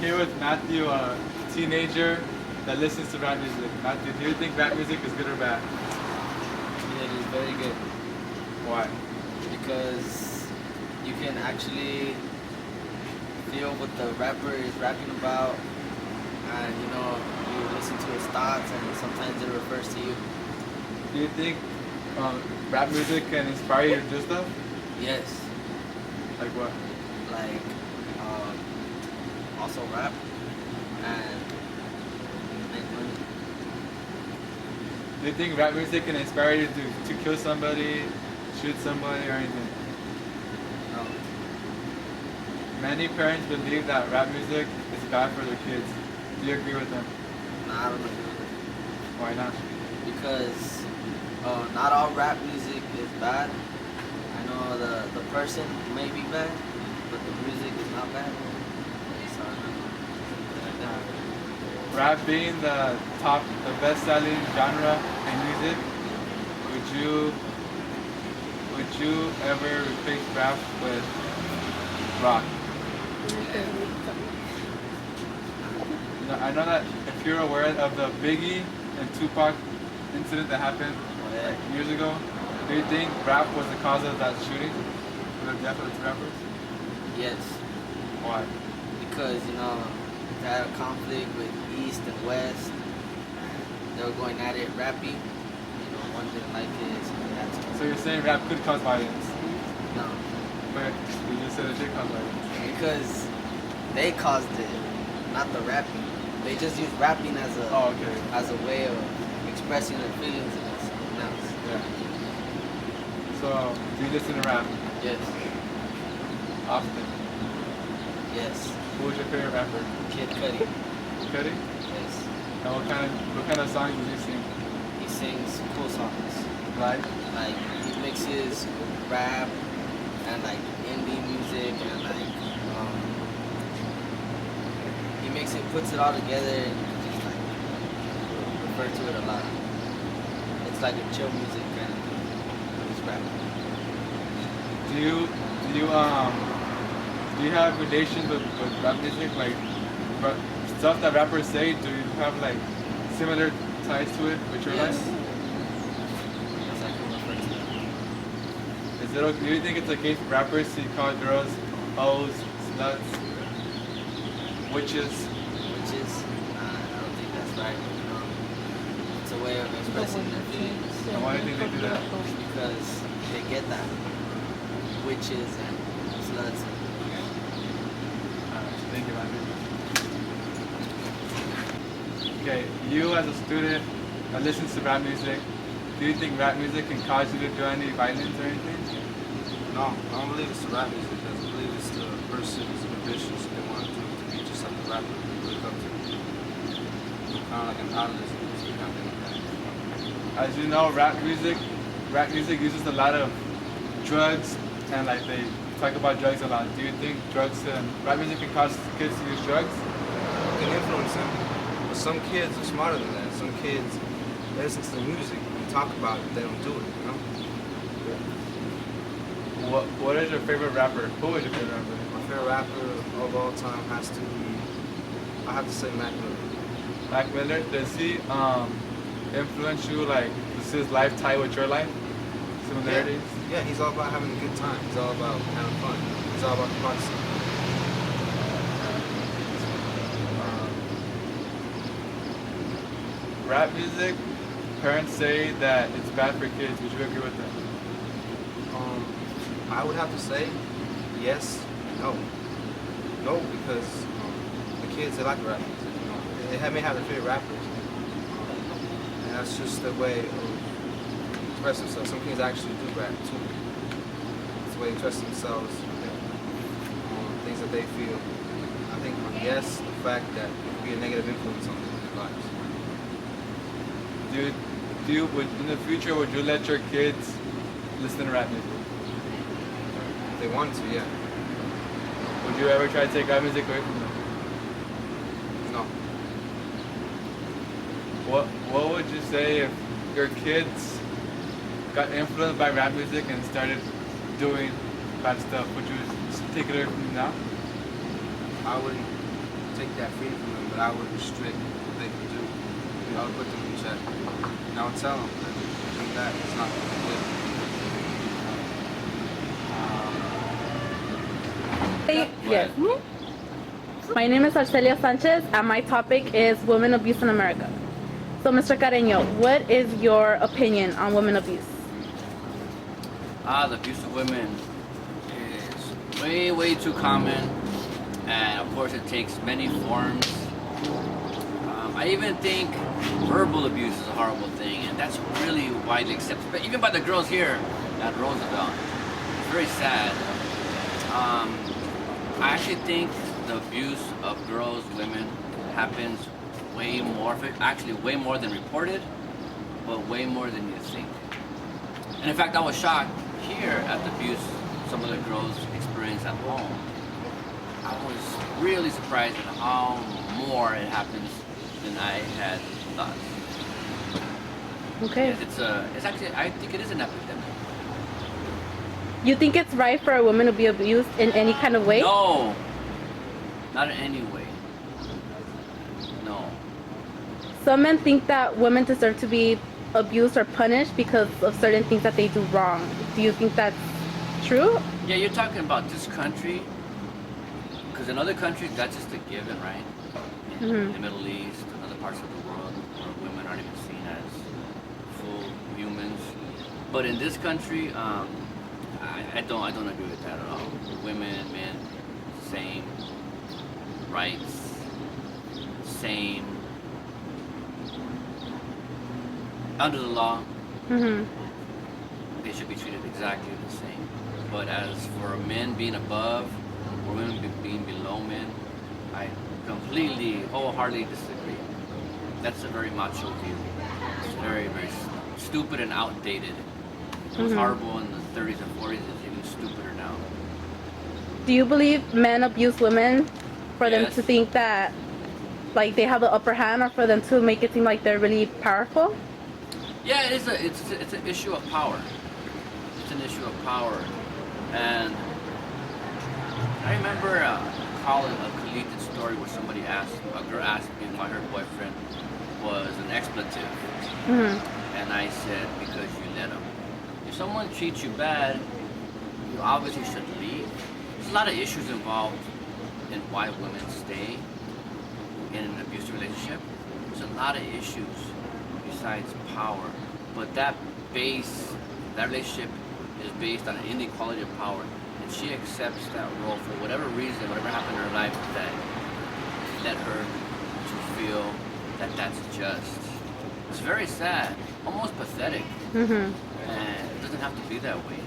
Here with Matthew, a teenager that listens to rap music. Matthew, do you think rap music is good or bad? It is very good Why? because you can actually feel what the rapper is rapping about, and you listen to his thoughts, and sometimes it refers to you. Do you think rap music can inspire you to do stuff? Yes, Like what? like also rap and make money. Do you think rap music can inspire you to kill somebody, shoot somebody, or anything? No, Many parents believe that rap music is bad for their kids. Do you agree with them? no, I don't agree with it Why not? because not all rap music is bad. I know the person may be bad, but the music is not bad. So I don't know. Like that. Rap being the best-selling genre in music, would you ever replace rap with rock? I know that if you're aware of the Biggie and Tupac incident that happened like years ago, do you think rap was the cause of that shooting, of the death of the two rappers? Yes, Why? because they had a conflict with East and West. They were going at it rapping. One didn't like it, so they had to. So you're saying rap could cause violence, No, but you just said it did cause violence. because they caused it, not the rapping. They just used rapping as Oh, okay. a way of expressing their feelings against something else. Yeah. So, do you listen to rap Yes, often? yes. Who was your favorite rapper? Kid Cudi. Cudi? Yes, And what kind of songs does he sing? he sings cool songs. Like? Like he mixes rap and like indie music and like he puts it all together and just like refer to it a lot. It's like a chill music kind of thing. It's rap. Do you have relations with rap music? Like stuff that rappers say, do you have like similar ties to it with your Yes. life? Yes, I can refer to it. Is it okay? Do you think it's okay for rappers to call girls hoes, sluts, witches? Which is I don't think that's right. It's a way of expressing their feelings. And why do you think they do that? Because they get that. Witches and sluts. Thank you, Matthew. Okay, you as a student that listens to rap music, do you think rap music can cause you to do any violence or anything? No, I don't believe it's the rap music. I believe it's the person's ambitions they want to do to be just like the rapper they look up to. Kind of like an idolist music kind of thing like that. As you know, rap music uses a lot of drugs, and like they talk about drugs a lot. Do you think rap music can cause kids to use drugs? It can influence them, but some kids are smarter than that. Some kids, they listen to the music and talk about it, they don't do it. What is your favorite rapper? Who is your favorite rapper? My favorite rapper of all time has to be, I have to say Mac Miller. Mac Miller, does he influence you? Like, does his life tie with your life? Similarities? Yeah, he's all about having a good time. He's all about having fun. He's all about the party scene. Rap music, parents say that it's bad for kids. Would you agree with that? I would have to say yes, no. No, because the kids, they like rap music. They may have their favorite rappers. And that's just their way of expressing themselves. Some kids actually do rap too. It's the way they express themselves, things that they feel. I think yes, the fact that it could be a negative influence on their lives. In the future, would you let your kids listen to rap music? If they wanted to, yeah. Would you ever try to take rap music away from them? No. What would you say if your kids got influenced by rap music and started doing bad stuff? Would you take it away from them now? I wouldn't take that freedom from them, but I would restrict what they can do. I would put them in check. And I would tell them that doing that is not good. Yes. My name is Arcelia Sanchez, and my topic is women abuse in America. So, Mr. Carreño, what is your opinion on women abuse? The abuse of women is way too common, and of course it takes many forms. I even think verbal abuse is a horrible thing, and that's really widely accepted, but even by the girls here at Roosevelt. It's very sad. I actually think the abuse of girls, women, happens way more than reported, but way more than you think. And in fact, I was shocked here at the abuse some of the girls experience at home. I was really surprised at how more it happens than I had thought. Okay. Yes, it's actually, I think it is an epidemic. You think it's right for a woman to be abused in any kind of way? No, not in any way. No. Some men think that women deserve to be abused or punished because of certain things that they do wrong. Do you think that's true? Yeah, you're talking about this country, because in other countries that's just a given, right? In the Middle East and other parts of the world where women aren't even seen as full humans. But in this country, I don't agree with that at all. Women, men, same rights, same under the law. They should be treated exactly the same. But as for men being above or women being below men, I completely, wholeheartedly disagree. That's a very macho view. It's very stupid and outdated. It was horrible in the 30s and 40s. It's even stupider now. Do you believe men abuse women for them Yes. to think that like they have the upper hand, or for them to make it seem like they're really powerful? Yeah, it's an issue of power. It's an issue of power, and I remember a collegiate story where a girl asked me why her boyfriend was an expletive, and I said, because you let him. If someone treats you bad, you obviously should leave. There's a lot of issues involved in why women stay in an abusive relationship. There's a lot of issues besides power, but that relationship is based on an inequality of power, and she accepts that role for whatever reason, whatever happened in her life that led her to feel that that's just. It's very sad, almost pathetic, and it doesn't have to be that way.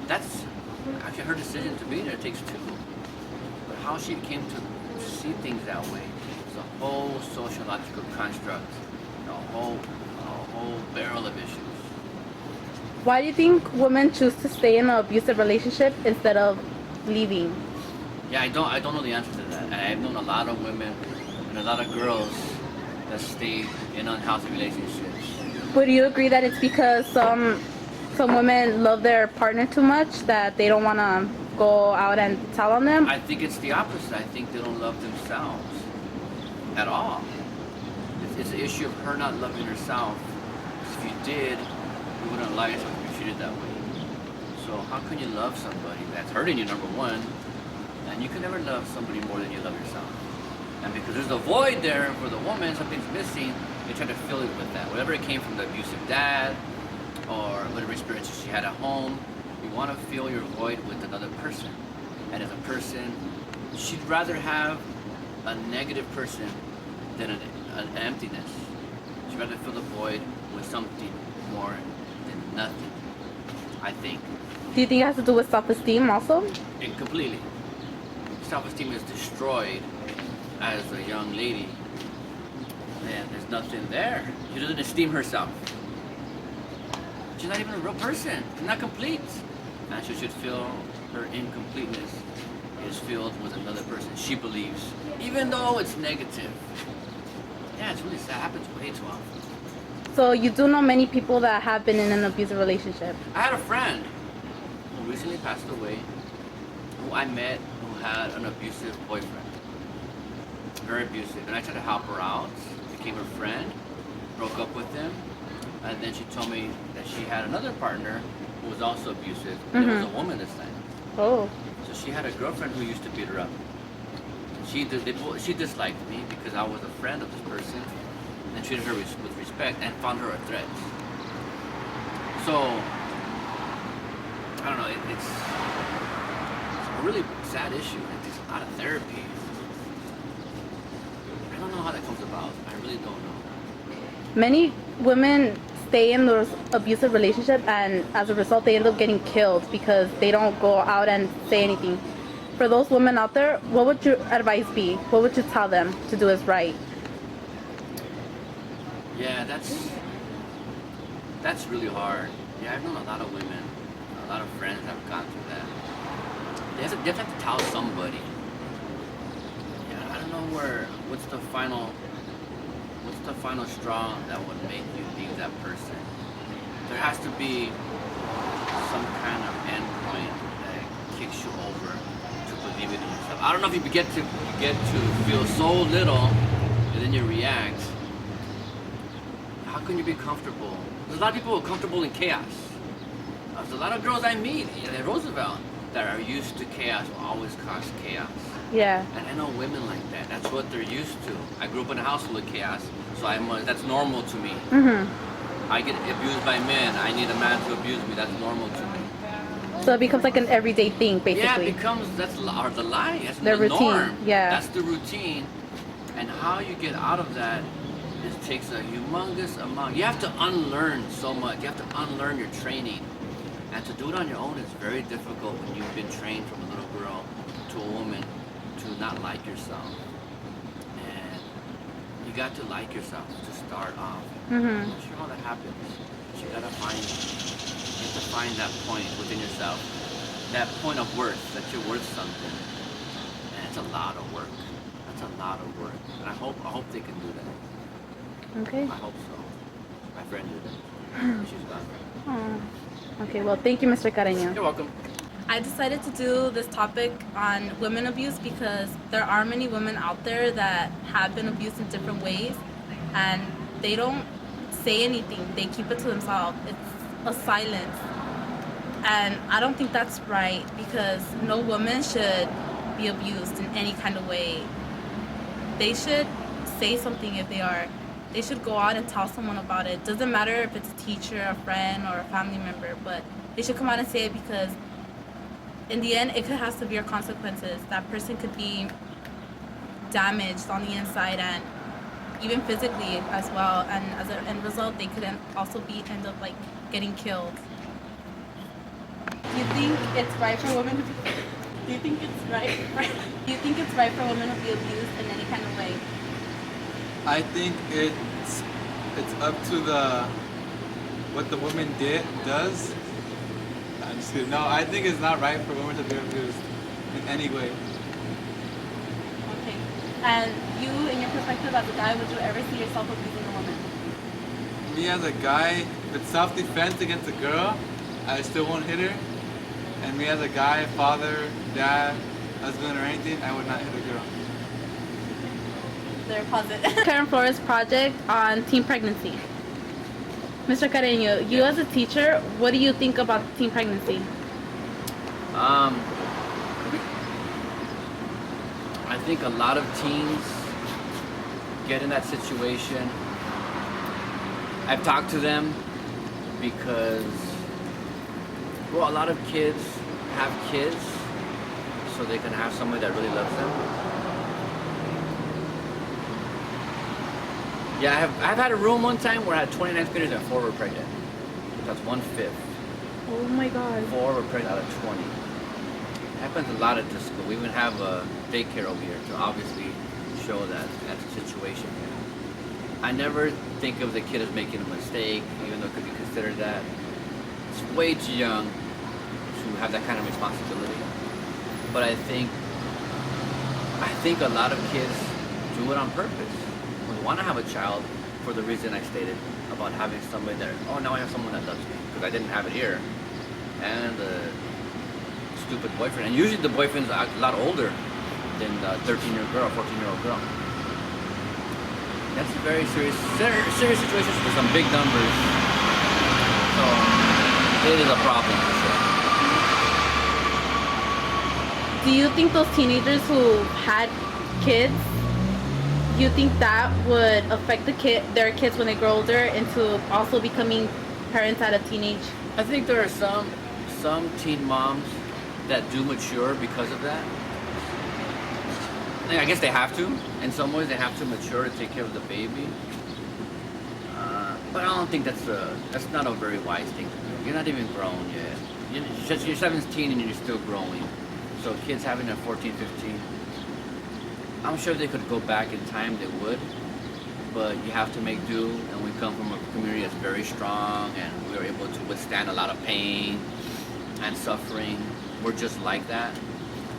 That's actually her decision to be there. It takes two, but how she came to see things that way is a whole sociological construct, a whole barrel of issues. Why do you think women choose to stay in an abusive relationship instead of leaving? Yeah, I don't know the answer to that. I've known a lot of women and a lot of girls that stay in unhealthy relationships. Would you agree that it's because some women love their partner too much that they don't want to go out and tell on them? I think it's the opposite. I think they don't love themselves at all. It's an issue of her not loving herself. If you did, you wouldn't allow yourself to be treated that way. So how can you love somebody that's hurting you, number one, and you can never love somebody more than you love yourself. And because there's a void there for the woman, something's missing, they try to fill it with that. Whatever it came from the abusive dad, or whatever experiences she had at home, you want to fill your void with another person. And as a person, she'd rather have a negative person than an emptiness. She'd rather fill the void with something more than nothing, I think. Do you think it has to do with self-esteem also? And completely. Self-esteem is destroyed as a young lady, and there's nothing there. She doesn't esteem herself. She's not even a real person. She's not complete. And she should feel her incompleteness is filled with another person she believes, even though it's negative. Yeah, it's really sad. It happens way too often. So you do know many people that have been in an abusive relationship. I had a friend who recently passed away, who I met, who had an abusive boyfriend. very abusive. And I tried to help her out, became her friend, broke up with him, and then she told me that she had another partner who was also abusive. And it was a woman this time. Oh. So she had a girlfriend who used to beat her up. She disliked me because I was a friend of this person and treated her with respect and found her a threat. So, I don't know, it's a really sad issue. It takes a lot of therapy. I don't know how that comes about. I really don't know. Many women stay in those abusive relationships, and as a result they end up getting killed because they don't go out and say anything. For those women out there, what would your advice be? What would you tell them to do is right? Yeah, that's really hard. Yeah, I've known a lot of women, a lot of friends that have gone through that. They have to tell somebody. Yeah, I don't know what's the final straw that would make you leave that person. There has to be some kind of end point that kicks you over to believe it in yourself. I don't know if you get to feel so little and then you react. How can you be comfortable? There's a lot of people who are comfortable in chaos. There's a lot of girls I meet at Roosevelt that are used to chaos, will always cause chaos. Yeah. And I know women like that. That's what they're used to. I grew up in a house full of chaos, so that's normal to me. I get abused by men. I need a man to abuse me. That's normal to me. So it becomes like an everyday thing, basically. Yeah, it becomes the lie. That's the routine. Norm. Yeah. That's the routine. And how you get out of that takes a humongous amount. You have to unlearn so much. You have to unlearn your training. And to do it on your own is very difficult when you've been trained from a little girl to a woman to not like yourself. And you got to like yourself to start off. I'm not sure how that happens. But you gotta find that point within yourself, that point of worth, that you're worth something. And it's a lot of work. That's a lot of work. And I hope they can do that. Okay. I hope so. My friend did it. She's gone. Oh. Okay, well, thank you, Mr. Carreño. You're welcome. I decided to do this topic on women abuse because there are many women out there that have been abused in different ways, and they don't say anything. They keep it to themselves. It's a silence. And I don't think that's right, because no woman should be abused in any kind of way. They should say something if they are. They should go out and tell someone about it. Doesn't matter if it's a teacher, a friend, or a family member, but they should come out and say it, because in the end, it could have severe consequences. That person could be damaged on the inside and even physically as well. And as an end result, they could also end up like getting killed. Do you think it's right for women to be? Do you think it's right? Do you think it's right for women to be abused in any kind of way? I think it's up to what the woman does. I'm just kidding. No, I think it's not right for women to be abused in any way. Okay. And you, in your perspective as a guy, would you ever see yourself abusing a woman? Me as a guy, with self-defense against a girl, I still won't hit her. And me as a guy, father, dad, husband, or anything, I would not hit a girl. They're positive. Karen Flores project on teen pregnancy. Mr. Carreño, you as a teacher, what do you think about teen pregnancy? I think a lot of teens get in that situation. I've talked to them because, well, a lot of kids have kids so they can have somebody that really loves them. Yeah, I've had a room one time where I had 29 graders and 4 were pregnant. That's 1/5. Oh my God. 4 were pregnant out of 20. It happens a lot at this school. We even have a daycare over here to obviously show that that's a situation. I never think of the kid as making a mistake, even though it could be considered that. It's way too young to have that kind of responsibility. But I think a lot of kids do it on purpose. Want to have a child for the reason I stated about having somebody there. Oh, now I have someone that loves me, because I didn't have it here. And a stupid boyfriend. And usually the boyfriend's a lot older than the 13-year-old girl, 14-year-old girl. That's a very serious situation with some big numbers. So it is a problem for sure. Do you think those teenagers who had kids, do you think that would affect their kids when they grow older into also becoming parents at a teenage? I think there are some teen moms that do mature because of that. I guess they have to. In some ways, they have to mature to take care of the baby. But I don't think that's not a very wise thing to do. You're not even grown yet. You're 17 and you're still growing. So kids having a 14, 15, I'm sure they could go back in time, they would. But you have to make do, and we come from a community that's very strong, and we are able to withstand a lot of pain and suffering. We're just like that.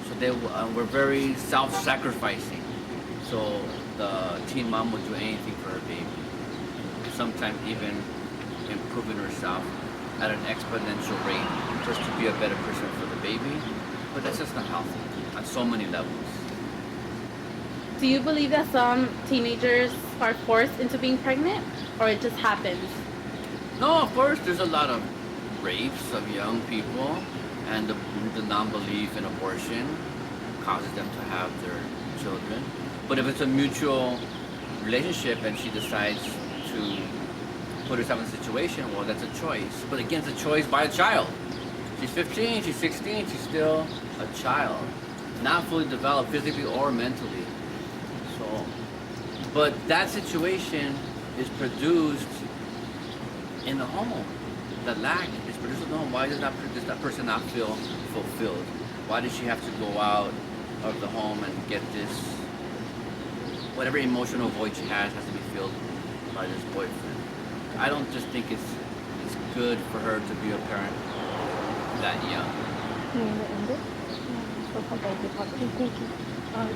So we're very self-sacrificing. So the teen mom would do anything for her baby. Sometimes even improving herself at an exponential rate just to be a better person for the baby. But that's just not healthy on so many levels. Do you believe that some teenagers are forced into being pregnant, or it just happens? No, of course, there's a lot of rapes of young people, and the non-belief in abortion causes them to have their children. But if it's a mutual relationship and she decides to put herself in a situation, well, that's a choice. But again, it's a choice by a child. She's 15, she's 16, she's still a child, not fully developed physically or mentally. So, but that situation is produced in the home. The lack is produced in the home. Why does that person not feel fulfilled? Why does she have to go out of the home and get this, whatever emotional void she has to be filled by this boyfriend? I don't just think it's good for her to be a parent that young.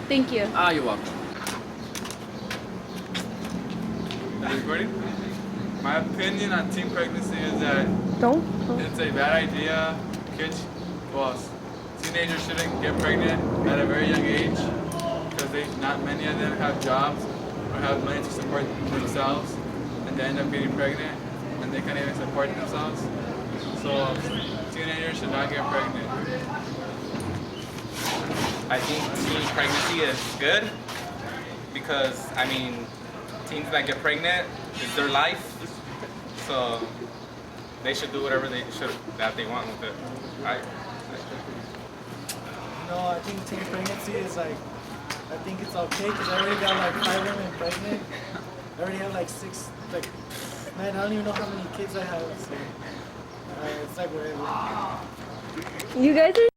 Thank you. Ah, you're welcome. Are you recording? My opinion on teen pregnancy is that it's a bad idea. Teenagers shouldn't get pregnant at a very young age because not many of them have jobs or have money to support themselves, and they end up getting pregnant and they can't even support themselves. So teenagers should not get pregnant. I think teen pregnancy is good because, I mean, teens that get pregnant, it's their life. So they should do whatever that they want with it. No, I think teen pregnancy is I think it's okay because I already got like 5 women pregnant. I already have like 6, man, I don't even know how many kids I have. So it's like whatever. You guys are